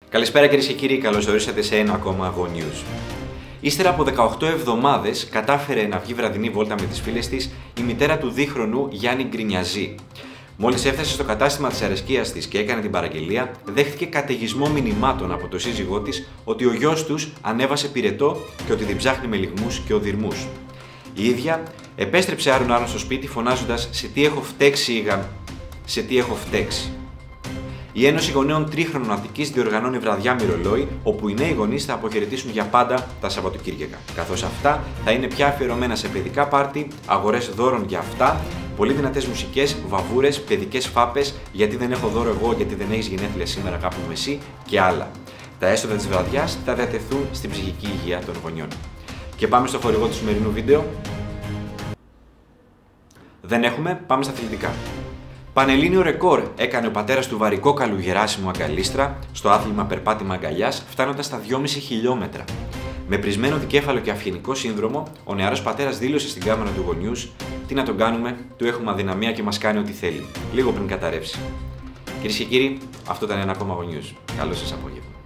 Καλησπέρα κυρίες και κύριοι, καλώς ορίσατε σε ένα ακόμα Go News. Ύστερα από 18 εβδομάδες κατάφερε να βγει βραδινή βόλτα με τις φίλες της η μητέρα του δίχρονου Γιάννη Γκρινιαζή. Μόλις έφτασε στο κατάστημα της αρεσκίας της και έκανε την παραγγελία, δέχτηκε καταιγισμό μηνυμάτων από το σύζυγό της ότι ο γιος τους ανέβασε πυρετό και ότι την ψάχνει με λυγμούς και οδυρμούς. Η ίδια επέστρεψε άρον-άρον στο σπίτι φωνάζοντας «Σε τι έχω φταίξει, σε τι έχω φταίξει». Η Ένωση Γονέων Τρίχρονων Αττικής διοργανώνει βραδιά μυρολόι, όπου οι νέοι γονείς θα αποχαιρετήσουν για πάντα τα Σαββατοκύριακα. Καθώς αυτά θα είναι πια αφιερωμένα σε παιδικά πάρτι, αγορές δώρων για αυτά, πολύ δυνατές μουσικές, βαβούρες, παιδικές φάπες, γιατί δεν έχω δώρο εγώ, γιατί δεν έχεις γενέθλια σήμερα, αγάπη μου εσύ και άλλα. Τα έσοδα της βραδιάς θα διατεθούν στην ψυχική υγεία των γονιών. Και πάμε στο χορηγό του σημερινού βίντεο. Δεν έχουμε, πάμε στα αθλητικά. Πανελλήνιο ρεκόρ έκανε ο πατέρας του βαρικόκαλου Γεράσιμου Αγκαλίστρα στο άθλημα περπάτημα αγκαλιάς, φτάνοντας στα 2,5 χιλιόμετρα. Με πρισμένο δικέφαλο και αυγενικό σύνδρομο, ο νεαρός πατέρας δήλωσε στην κάμερα του Go News: «Τι να τον κάνουμε, του έχουμε αδυναμία και μας κάνει ό,τι θέλει», λίγο πριν καταρρεύσει. Κυρίες και κύριοι, αυτό ήταν ένα ακόμα Go News. Καλό σας απόγευμα.